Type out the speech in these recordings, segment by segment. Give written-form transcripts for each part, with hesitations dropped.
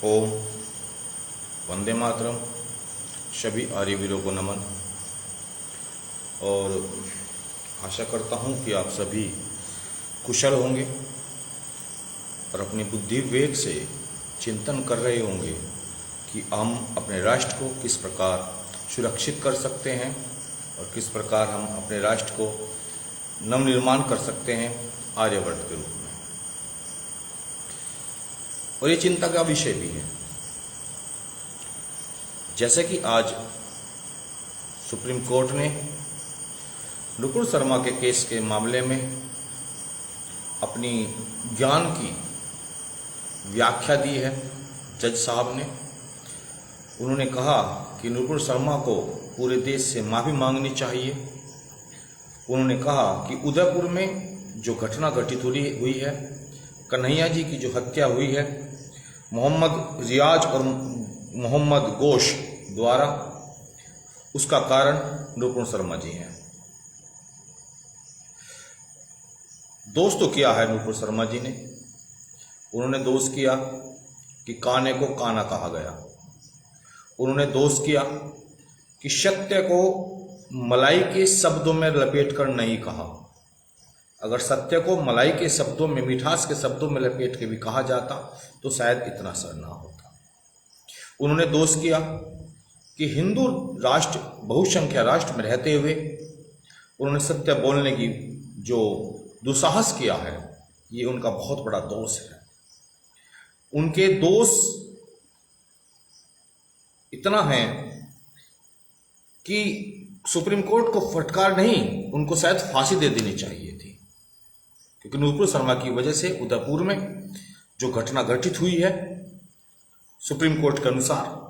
ओम वंदे मातरम। सभी आर्यवीरों को नमन। और आशा करता हूँ कि आप सभी कुशल होंगे और अपनी बुद्धि विवेक से चिंतन कर रहे होंगे कि हम अपने राष्ट्र को किस प्रकार सुरक्षित कर सकते हैं और किस प्रकार हम अपने राष्ट्र को नवनिर्माण कर सकते हैं आर्यवर्त के रूप में। और ये चिंता का विषय भी है। जैसे कि आज सुप्रीम कोर्ट ने नुपुर शर्मा के केस के मामले में अपनी ज्ञान की व्याख्या दी है जज साहब ने। उन्होंने कहा कि नुपुर शर्मा को पूरे देश से माफ़ी मांगनी चाहिए। उन्होंने कहा कि उदयपुर में जो घटना घटित हुई है, कन्हैया जी की जो हत्या हुई है मोहम्मद रियाज और मोहम्मद गोश द्वारा, उसका कारण नुपुर शर्मा जी हैं। दोष तो किया है नुपुर शर्मा जी ने। उन्होंने दोष किया कि काने को काना कहा गया। उन्होंने दोष किया कि सत्य को मलाई के शब्दों में लपेट कर नहीं कहा। अगर सत्य को मलाई के शब्दों में, मिठास के शब्दों में लपेट के भी कहा जाता तो शायद इतना असर ना होता। उन्होंने दोष किया कि हिंदू राष्ट्र, बहुसंख्या राष्ट्र में रहते हुए उन्होंने सत्य बोलने की जो दुस्साहस किया है, ये उनका बहुत बड़ा दोष है। उनके दोष इतना है कि सुप्रीम कोर्ट को फटकार नहीं, उनको शायद फांसी दे देनी चाहिए थी। क्योंकि नुपुर शर्मा की वजह से उदयपुर में जो घटना घटित हुई है, सुप्रीम कोर्ट के अनुसार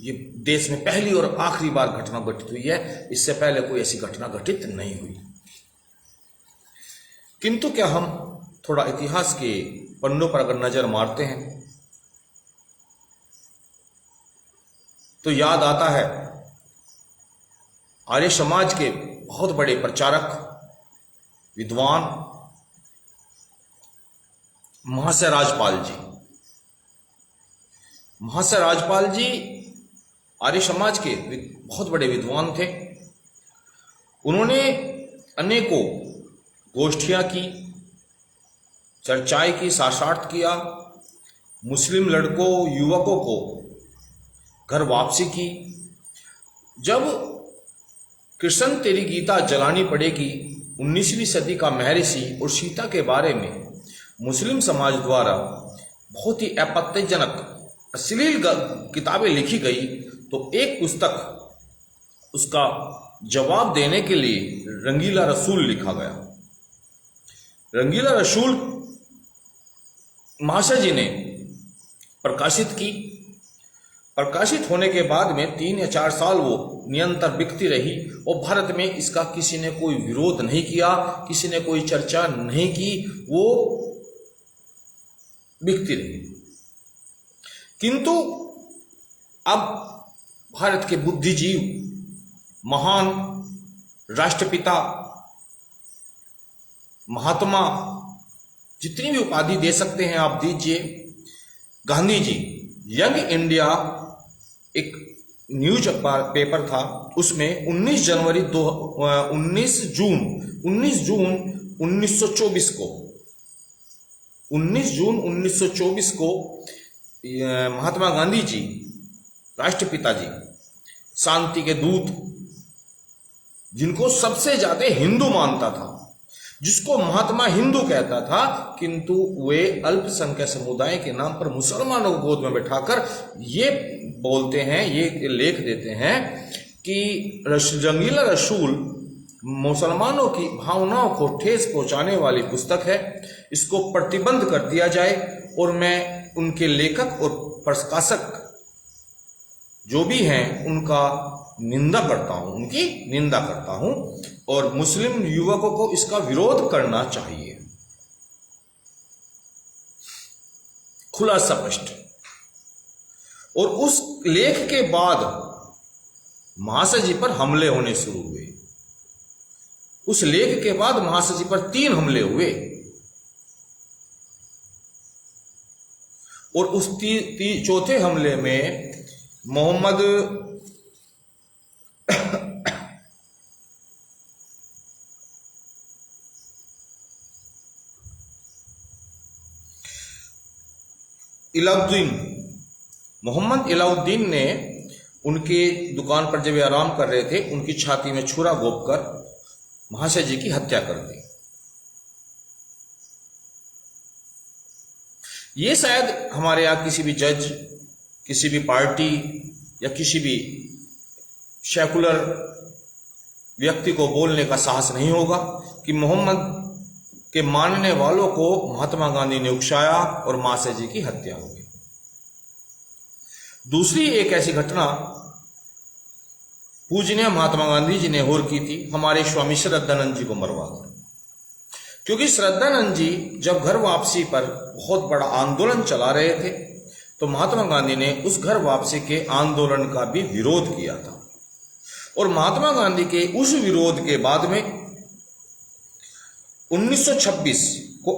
ये देश में पहली और आखिरी बार घटना घटित हुई है। इससे पहले कोई ऐसी घटना घटित नहीं हुई। किंतु क्या हम थोड़ा इतिहास के पन्नों पर अगर नजर मारते हैं तो याद आता है आर्य समाज के बहुत बड़े प्रचारक, विद्वान महाशय राजपाल जी। महाशय राजपाल जी आर्य समाज के बहुत बड़े विद्वान थे। उन्होंने अनेकों गोष्ठियां की, चर्चाएं की, शास्त्रार्थ किया, मुस्लिम लड़कों, युवकों को घर वापसी की। जब कृष्ण तेरी गीता जलानी पड़ेगी 19वीं सदी का महर्षि और सीता के बारे में मुस्लिम समाज द्वारा बहुत ही आपत्तिजनक अश्लील किताबें लिखी गई, तो एक पुस्तक उसका जवाब देने के लिए रंगीला रसूल लिखा गया। रंगीला रसूल महाशय जी ने प्रकाशित की। प्रकाशित होने के बाद में 3 या 4 साल वो निरंतर बिकती रही और भारत में इसका किसी ने कोई विरोध नहीं किया, किसी ने कोई चर्चा नहीं की, वो बिकती रही। किंतु अब भारत के बुद्धिजीव, महान राष्ट्रपिता, महात्मा, जितनी भी उपाधि दे सकते हैं आप दीजिए, गांधी जी, यंग इंडिया एक न्यूज पेपर था, उसमें 19 जून 1924 को 19 जून 1924 को महात्मा गांधी जी, राष्ट्रपिता जी, शांति के दूत, जिनको सबसे ज्यादा हिंदू मानता था, जिसको महात्मा हिंदू कहता था, किंतु वे अल्पसंख्यक समुदाय के नाम पर मुसलमानों को गोद में बैठाकर ये बोलते हैं, ये लेख देते हैं कि रंगीला रसूल मुसलमानों की भावनाओं को ठेस पहुंचाने वाली पुस्तक है, इसको प्रतिबंध कर दिया जाए। और मैं उनके लेखक और प्रकाशक जो भी हैं उनका निंदा करता हूं, उनकी निंदा करता हूं, और मुस्लिम युवकों को इसका विरोध करना चाहिए, खुला स्पष्ट। और उस लेख के बाद महाशय जी पर हमले होने शुरू हुए। उस लेख के बाद महाशय जी पर 3 हमले हुए। और उस चौथे हमले में मोहम्मद मोहम्मद इलाउद्दीन ने उनके दुकान पर जब वे आराम कर रहे थे, उनकी छाती में छुरा घोंपकर महाशय जी की हत्या कर दी। ये शायद हमारे यहाँ किसी भी जज, किसी भी पार्टी या किसी भी सेकुलर व्यक्ति को बोलने का साहस नहीं होगा कि मोहम्मद के मानने वालों को महात्मा गांधी ने उकसाया और महाशय जी की हत्या हो गई। दूसरी एक ऐसी घटना पूजनीय महात्मा गांधी जी ने और की थी, हमारे स्वामी श्रद्धानंद जी को मरवाकर। क्योंकि श्रद्धानंद जी जब घर वापसी पर बहुत बड़ा आंदोलन चला रहे थे, तो महात्मा गांधी ने उस घर वापसी के आंदोलन का भी विरोध किया था। और महात्मा गांधी के उस विरोध के बाद में 1926 को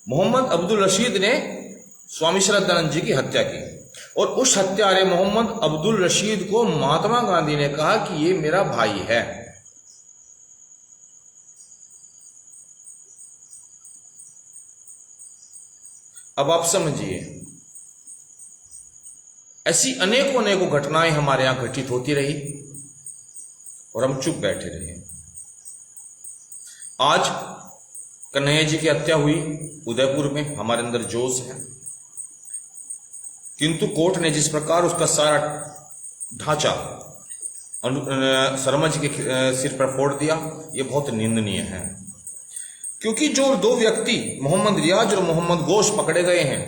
मोहम्मद अब्दुल रशीद ने स्वामी श्रद्धानंद जी की हत्या की। और उस हत्यारे मोहम्मद अब्दुल रशीद को महात्मा गांधी ने कहा कि ये मेरा भाई है। अब आप समझिए, ऐसी अनेकों अनेकों घटनाएं हमारे यहां घटित होती रही और हम चुप बैठे रहे। आज कन्हैया जी की हत्या हुई उदयपुर में, हमारे अंदर जोश है, किंतु कोर्ट ने जिस प्रकार उसका सारा ढांचा शर्मा जी के सिर पर फोड़ दिया, ये बहुत निंदनीय है। क्योंकि जो दो व्यक्ति मोहम्मद रियाज और मोहम्मद घोष पकड़े गए हैं,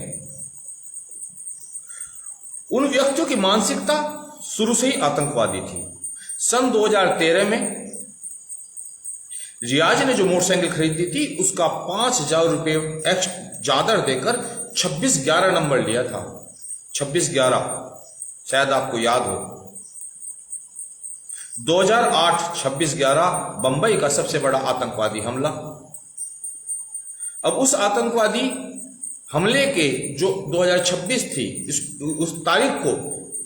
उन व्यक्तियों की मानसिकता शुरू से ही आतंकवादी थी। सन 2013 में रियाज ने जो मोटरसाइकिल खरीदी थी, उसका 5,000 रुपये ज्यादा देकर 2611 नंबर लिया था। 2611 शायद आपको याद हो। 2008 2611 बंबई का सबसे बड़ा आतंकवादी हमला। अब उस आतंकवादी हमले के जो 2026 थी, उस तारीख को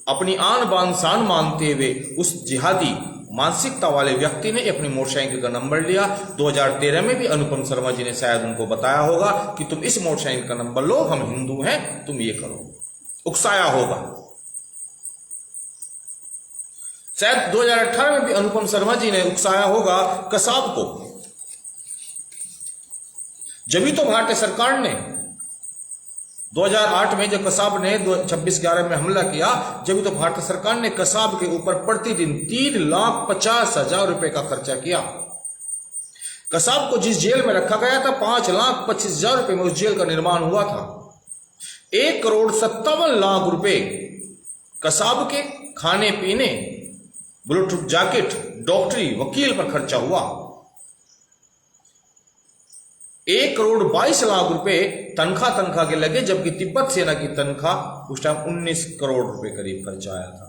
अपनी आन बान शान मानते हुए उस जिहादी मानसिकता वाले व्यक्ति ने अपनी मोटरसाइकिल का नंबर लिया। 2013 में भी अनुपम शर्मा जी ने शायद उनको बताया होगा कि तुम इस मोटरसाइकिल का नंबर लो, हम हिंदू हैं, तुम ये करो। उकसाया होगा। शायद 2018 में भी अनुपम शर्मा जी ने उकसाया होगा कसाब को। जब तो भारतीय सरकार ने 2008 में जब कसाब ने 26/11 में हमला किया, जब तो भारतीय सरकार ने कसाब के ऊपर प्रतिदिन 3,50,000 रुपए का खर्चा किया। कसाब को जिस जेल में रखा गया था, 5,25,000 रुपए में उस जेल का निर्माण हुआ था। 1,57,00,000 रुपए कसाब के खाने पीने, ब्लूटूथ जैकेट, डॉक्टरी, वकील पर खर्चा हुआ। 1,22,00,000 रुपए तनख्वाह के लगे, जबकि तिब्बत सेना की तनख्वाह उस टाइम 19 करोड़ रुपए करीब खर्चा आया था।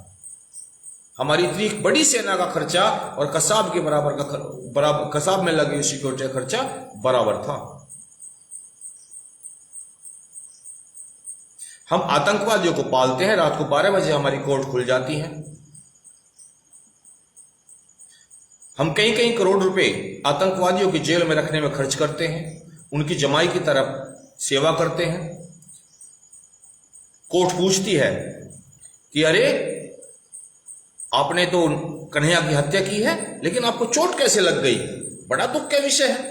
हमारी इतनी बड़ी सेना का खर्चा और कसाब के बराबर कसाब में लगे सिक्योरिटी का खर्चा बराबर था। हम आतंकवादियों को पालते हैं। रात को 12 बजे हमारी कोर्ट खुल जाती है। हम कई करोड़ रुपए आतंकवादियों की जेल में रखने में खर्च करते हैं, उनकी जमाई की तरफ सेवा करते हैं। कोर्ट पूछती है कि अरे आपने तो कन्हैया की हत्या की है, लेकिन आपको चोट कैसे लग गई? बड़ा दुख का विषय है।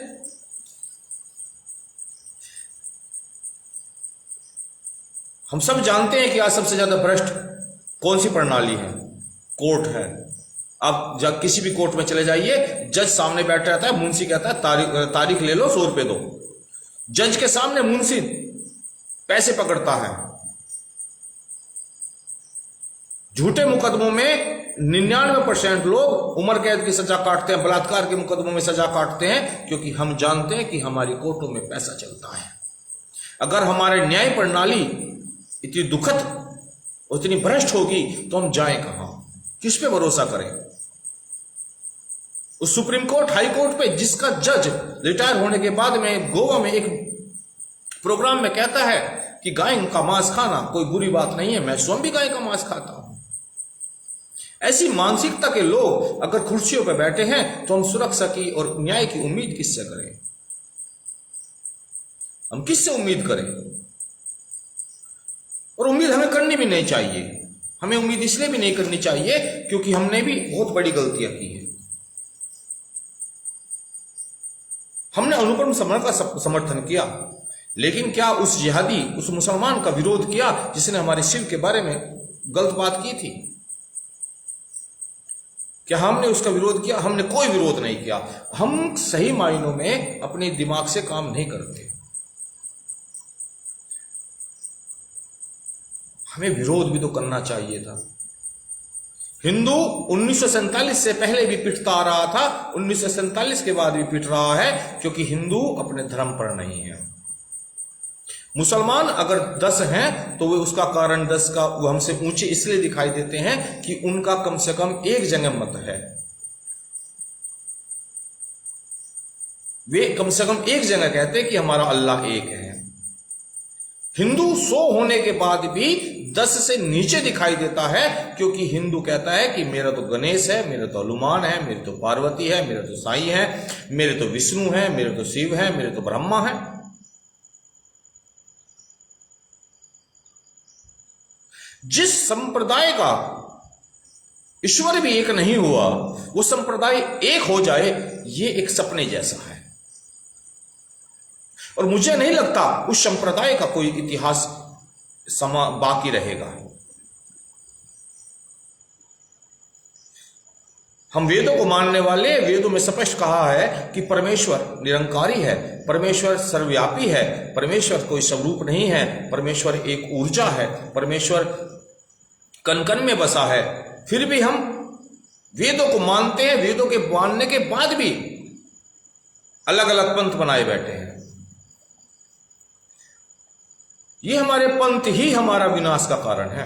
हम सब जानते हैं कि आज सबसे ज्यादा भ्रष्ट कौन सी प्रणाली है? कोर्ट है। आप जब किसी भी कोर्ट में चले जाइए, जज सामने बैठा रहता है, मुंशी कहता है तारीख ले लो, 100 रुपए दो। जज के सामने मुंशी पैसे पकड़ता है। झूठे मुकदमों में 99% लोग उम्र कैद की सजा काटते हैं, बलात्कार के मुकदमों में सजा काटते हैं, क्योंकि हम जानते हैं कि हमारी कोर्टों में पैसा चलता है। अगर हमारी न्याय प्रणाली इतनी दुखद और इतनी भ्रष्ट होगी तो हम जाएं कहां? किस पे भरोसा करें? उस सुप्रीम कोर्ट, हाई कोर्ट पे जिसका जज रिटायर होने के बाद में गोवा में एक प्रोग्राम में कहता है कि गाय का मांस खाना कोई बुरी बात नहीं है, मैं स्वयं भी गाय का मांस खाता हूं। ऐसी मानसिकता के लोग अगर कुर्सियों पर बैठे हैं तो हम सुरक्षा की और न्याय की उम्मीद किससे करें? हम किससे उम्मीद करें? और उम्मीद हमें करनी भी नहीं चाहिए। हमें उम्मीद इसलिए भी नहीं करनी चाहिए क्योंकि हमने भी बहुत बड़ी गलतियां की है। हमने अनुपम समर का समर्थन किया, लेकिन क्या उस जिहादी, उस मुसलमान का विरोध किया जिसने हमारे शिव के बारे में गलत बात की थी? क्या हमने उसका विरोध किया? हमने कोई विरोध नहीं किया। हम सही मायनों में अपने दिमाग से काम नहीं करते। हमें विरोध भी तो करना चाहिए था। हिंदू 1947 से पहले भी पिटता आ रहा था, 1947 के बाद भी पिट रहा है, क्योंकि हिंदू अपने धर्म पर नहीं है। मुसलमान अगर 10 हैं तो वे उसका कारण 10 का वो हमसे ऊंचे इसलिए दिखाई देते हैं कि उनका कम से कम एक जगह मत है। वे कम से कम एक जगह कहते हैं कि हमारा अल्लाह एक है। हिंदू 100 होने के बाद भी 10 से नीचे दिखाई देता है, क्योंकि हिंदू कहता है कि मेरा तो गणेश है, मेरा तो हनुमान है, मेरी तो पार्वती है, मेरे तो साईं है, मेरे तो विष्णु है, मेरे तो शिव है, मेरे तो ब्रह्मा है। जिस संप्रदाय का ईश्वर भी एक नहीं हुआ, वो संप्रदाय एक हो जाए, ये एक सपने जैसा है। और मुझे नहीं लगता उस संप्रदाय का कोई इतिहास बाकी रहेगा। हम वेदों को मानने वाले, वेदों में स्पष्ट कहा है कि परमेश्वर निरंकारी है, परमेश्वर सर्वव्यापी है, परमेश्वर कोई स्वरूप नहीं है, परमेश्वर एक ऊर्जा है, परमेश्वर कण कण में बसा है। फिर भी हम वेदों को मानते हैं, वेदों के मानने के बाद भी अलग अलग पंथ बनाए बैठे हैं। ये हमारे पंथ ही हमारा विनाश का कारण है।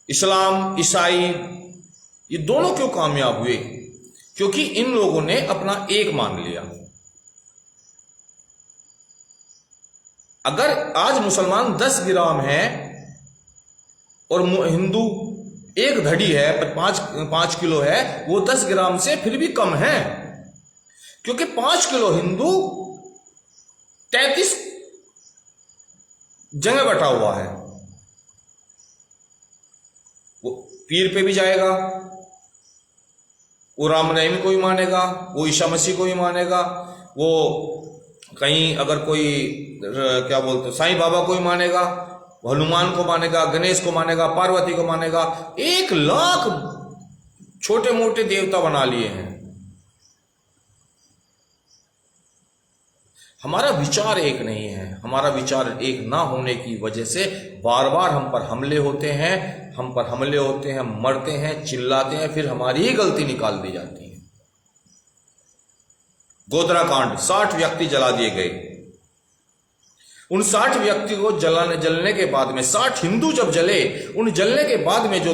इस्लाम, ईसाई, ये दोनों क्यों कामयाब हुए? क्योंकि इन लोगों ने अपना एक मान लिया। अगर आज मुसलमान 10 ग्राम है और हिंदू 1 धड़ी है, 5 किलो है, वो 10 ग्राम से फिर भी कम है, क्योंकि 5 किलो हिंदू 33 जगह बटा हुआ है। वो पीर पे भी जाएगा, वो रामनवमी को ही मानेगा, वो ईसा मसीह को ही मानेगा, वो कहीं अगर कोई क्या बोलते साईं बाबा को ही मानेगा, वो हनुमान को मानेगा, गणेश को मानेगा, पार्वती को मानेगा। 1 लाख छोटे मोटे देवता बना लिए हैं। हमारा विचार एक नहीं है। हमारा विचार एक ना होने की वजह से बार बार हम पर हमले होते हैं, मरते हैं, चिल्लाते हैं, फिर हमारी ही गलती निकाल दी जाती है। गोधरा कांड, 60 व्यक्ति जला दिए गए। उन 60 व्यक्ति को जलने के बाद में 60 हिंदू जब जले, उन जलने के बाद में जो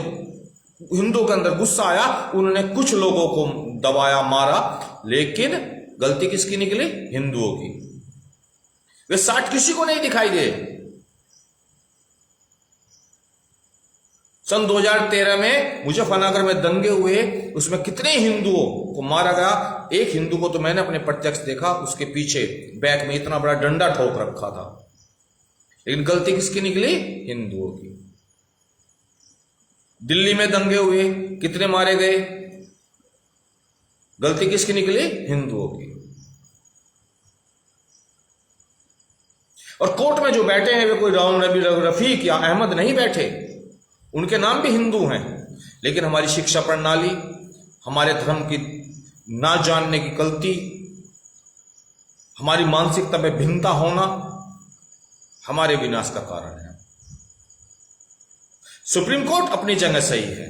हिंदू के अंदर गुस्सा आया, उन्होंने कुछ लोगों को दबाया, मारा, लेकिन गलती किसकी निकली? हिंदुओं की। वे 60 किसी को नहीं दिखाई दे। सन 2013 में मुजफ्फरनगर में दंगे हुए, उसमें कितने हिंदुओं को मारा गया। एक हिंदू को तो मैंने अपने प्रत्यक्ष देखा, उसके पीछे बैक में इतना बड़ा डंडा ठोक रखा था, लेकिन गलती किसकी निकली? हिंदुओं की। दिल्ली में दंगे हुए, कितने मारे गए, गलती किसकी निकली? हिंदुओं की। और कोर्ट में जो बैठे हैं वे कोई राम रफीक या अहमद नहीं बैठे, उनके नाम भी हिंदू हैं, लेकिन हमारी शिक्षा प्रणाली, हमारे धर्म की ना जानने की गलती, हमारी मानसिकता में भिन्नता होना हमारे विनाश का कारण है। सुप्रीम कोर्ट अपनी जगह सही है,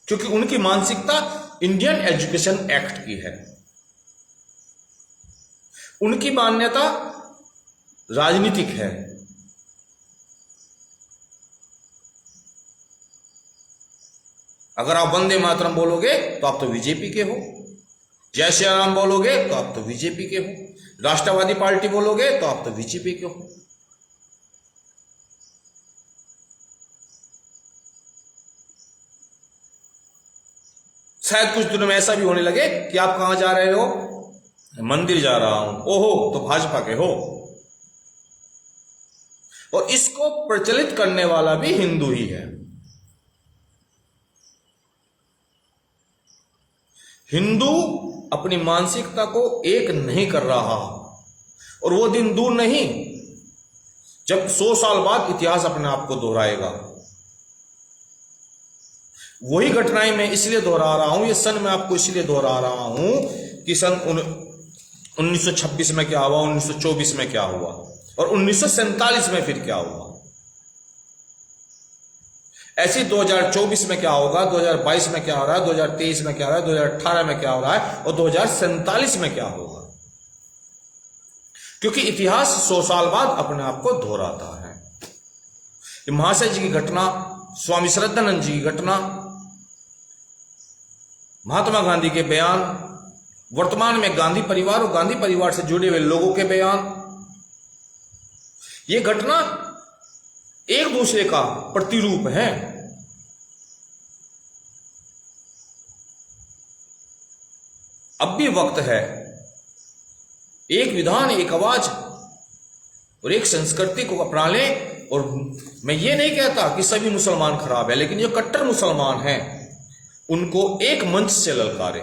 क्योंकि उनकी मानसिकता इंडियन एजुकेशन एक्ट की है। उनकी मान्यता राजनीतिक है। अगर आप वंदे मातरम बोलोगे तो आप तो बीजेपी के हो, जय श्री राम बोलोगे तो आप तो बीजेपी के हो, राष्ट्रवादी पार्टी बोलोगे तो आप तो बीजेपी के हो। शायद कुछ दिनों में ऐसा भी होने लगे कि आप कहां जा रहे हो, मंदिर जा रहा हूं, ओहो तो भाजपा के हो। और इसको प्रचलित करने वाला भी हिंदू ही है। हिंदू अपनी मानसिकता को एक नहीं कर रहा, और वो दिन दूर नहीं जब 100 साल बाद इतिहास अपने आप को दोहराएगा। वही घटनाएं मैं इसलिए दोहरा रहा हूं, ये सन मैं आपको इसलिए दोहरा रहा हूं कि सन 1926 में क्या हुआ, 1924 में क्या हुआ, और 1947 में फिर क्या हुआ। ऐसे 2024 में क्या होगा, 2022 में क्या हो रहा है, 2023 में क्या हो रहा है, 2018 में क्या हो रहा है, और 2047 में क्या होगा। क्योंकि इतिहास 100 साल बाद अपने आप को दोहराता है। महाशय जी की घटना, स्वामी श्रद्धानंद जी की घटना, महात्मा गांधी के बयान, वर्तमान में गांधी परिवार और गांधी परिवार से जुड़े हुए लोगों के बयान, ये घटना एक दूसरे का प्रतिरूप है। अब भी वक्त है, एक विधान, एक आवाज और एक संस्कृति को अपना लें। और मैं ये नहीं कहता कि सभी मुसलमान खराब है, लेकिन जो कट्टर मुसलमान हैं उनको एक मंच से ललकारें।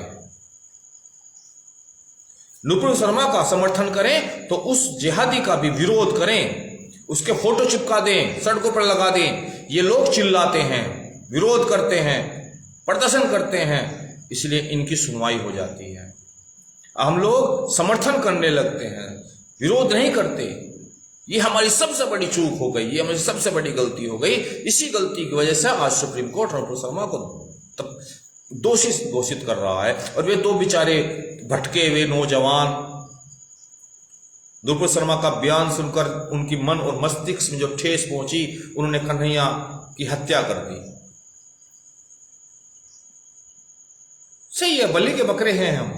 नुपुर शर्मा का समर्थन करें तो उस जिहादी का भी विरोध करें, उसके फोटो चिपका दें, सड़कों पर लगा दें। ये लोग चिल्लाते हैं, विरोध करते हैं, प्रदर्शन करते हैं, इसलिए इनकी सुनवाई हो जाती है। हम लोग समर्थन करने लगते हैं, विरोध नहीं करते। ये हमारी सबसे बड़ी चूक हो गई, ये हमारी सबसे बड़ी गलती हो गई। इसी गलती की वजह से आज सुप्रीम कोर्ट नुपुर शर्मा को दोषी घोषित कर रहा है। और वे दो बेचारे भटके हुए नौजवान, नुपुर शर्मा का बयान सुनकर उनकी मन और मस्तिष्क में जो ठेस पहुंची, उन्होंने कन्हैया की हत्या कर दी। सही है, बलि के बकरे हैं हम,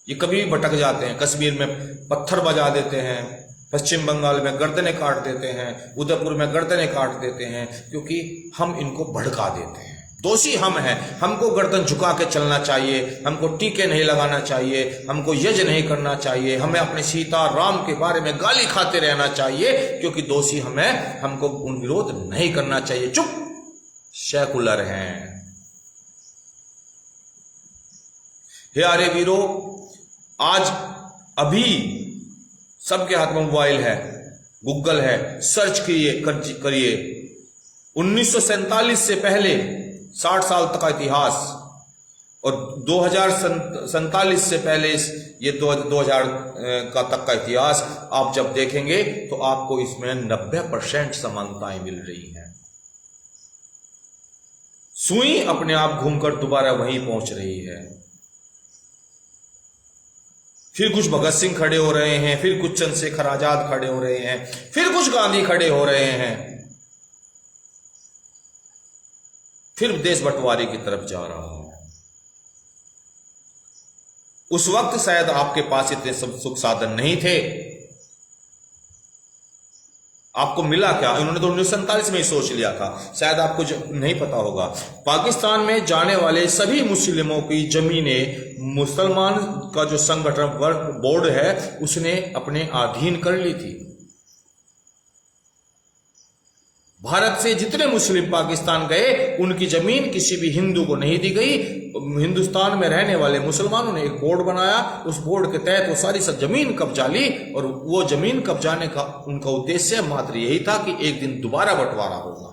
ये कभी भी भटक जाते हैं। कश्मीर में पत्थर बजा देते हैं, पश्चिम बंगाल में गर्दनें काट देते हैं, उदयपुर में गर्दनें काट देते हैं, क्योंकि हम इनको भड़का देते हैं। दोषी हम हैं, हमको गर्दन झुका के चलना चाहिए, हमको टीके नहीं लगाना चाहिए, हमको यज्ञ नहीं करना चाहिए, हमें अपने सीता राम के बारे में गाली खाते रहना चाहिए, क्योंकि दोषी हमें, हमको उन विरोध नहीं करना चाहिए। चुप, सेकुलर हैं। हे आर्य वीरों, आज अभी सबके हाथ में मोबाइल है, गूगल है, सर्च करिए 1947 से पहले 60 साल तक का इतिहास, और 2047 से पहले ये 2000 का तक का इतिहास आप जब देखेंगे तो आपको इसमें 90% समानताएं मिल रही हैं। सुई अपने आप घूमकर दोबारा वहीं पहुंच रही है। फिर कुछ भगत सिंह खड़े हो रहे हैं, फिर कुछ चंद्रशेखर आजाद खड़े हो रहे हैं, फिर कुछ गांधी खड़े हो रहे हैं, फिर देश बंटवारे की तरफ जा रहा है। उस वक्त शायद आपके पास इतने सब सुख साधन नहीं थे। आपको मिला क्या? इन्होंने तो 1947 में ही सोच लिया था, शायद आपको नहीं पता होगा। पाकिस्तान में जाने वाले सभी मुस्लिमों की जमीनें मुसलमान का जो संगठन बोर्ड है उसने अपने अधीन कर ली थी। भारत से जितने मुस्लिम पाकिस्तान गए उनकी जमीन किसी भी हिंदू को नहीं दी गई। हिंदुस्तान में रहने वाले मुसलमानों ने एक बोर्ड बनाया, उस बोर्ड के तहत वो सारी सब जमीन कब्जा ली, और वो जमीन कब्जाने का उनका उद्देश्य मात्र यही था कि एक दिन दोबारा बंटवारा होगा।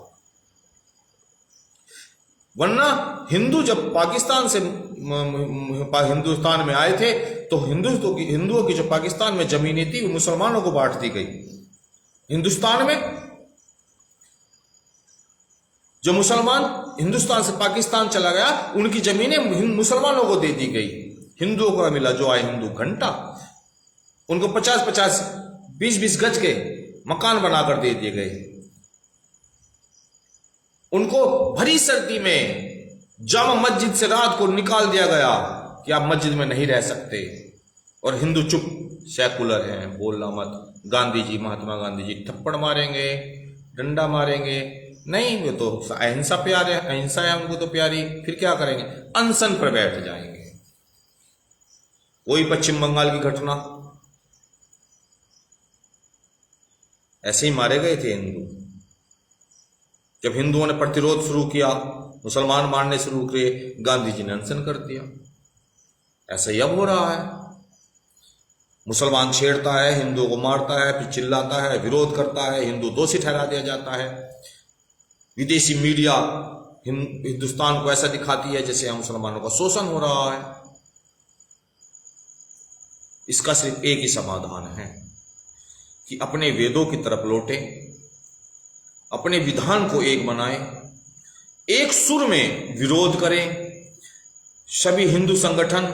वरना हिंदू जब पाकिस्तान से हिंदुस्तान में आए थे तो हिंदुओं की जो पाकिस्तान में जमीनें थी वो मुसलमानों को बांट दी गई। हिंदुस्तान में जो मुसलमान हिंदुस्तान से पाकिस्तान चला गया उनकी जमीनें मुसलमानों को दे दी गई। हिंदुओं को मिला जो आए हिंदू घंटा, उनको 50-50 20-20 गज के मकान बनाकर दे दिए गए। उनको भरी सर्दी में जामा मस्जिद से रात को निकाल दिया गया कि आप मस्जिद में नहीं रह सकते, और हिंदू चुप, सेकुलर हैं, बोलना मत। गांधी जी, महात्मा गांधी जी थप्पड़ मारेंगे, डंडा मारेंगे? नहीं, वो तो अहिंसा प्यारे, अहिंसा है उनको तो प्यारी। फिर क्या करेंगे? अनशन पर बैठ जाएंगे। वही पश्चिम बंगाल की घटना, ऐसे ही मारे गए थे हिंदू। जब हिंदुओं ने प्रतिरोध शुरू किया, मुसलमान मारने शुरू किए, गांधी जी ने अनशन कर दिया। ऐसा ही अब हो रहा है। मुसलमान छेड़ता है, हिंदुओं को मारता है, फिर चिल्लाता है, विरोध करता है, हिंदू दोषी ठहरा दिया जाता है। विदेशी मीडिया हिंदुस्तान को ऐसा दिखाती है जैसे मुसलमानों का शोषण हो रहा है। इसका सिर्फ एक ही समाधान है कि अपने वेदों की तरफ लौटे, अपने विधान को एक बनाए, एक सुर में विरोध करें। सभी हिंदू संगठन,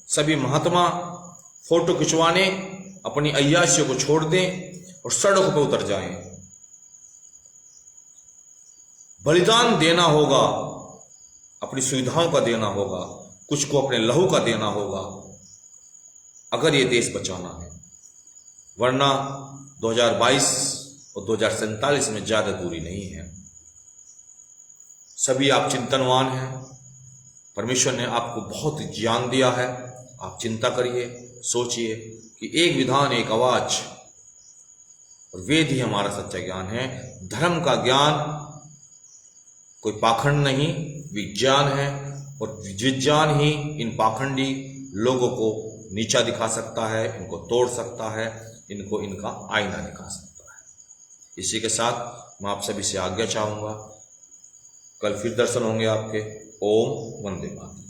सभी महात्मा फोटो खिंचवाने, अपनी अय्याशियों को छोड़ दें और सड़कों पर उतर जाएं। बलिदान देना होगा, अपनी सुविधाओं का देना होगा, कुछ को अपने लहू का देना होगा, अगर ये देश बचाना है। वरना 2022 और 2047 में ज्यादा दूरी नहीं है। सभी आप चिंतनवान हैं, परमेश्वर ने आपको बहुत ज्ञान दिया है। आप चिंता करिए, सोचिए कि एक विधान, एक आवाज, और वेद ही हमारा सच्चा ज्ञान है। धर्म का ज्ञान कोई पाखंड नहीं, विज्ञान है, और विज्ञान ही इन पाखंडी लोगों को नीचा दिखा सकता है, इनको तोड़ सकता है, इनको इनका आईना दिखा सकता है। इसी के साथ मैं आप सभी से आज्ञा चाहूंगा। कल फिर दर्शन होंगे आपके। ओम वंदे मातरम।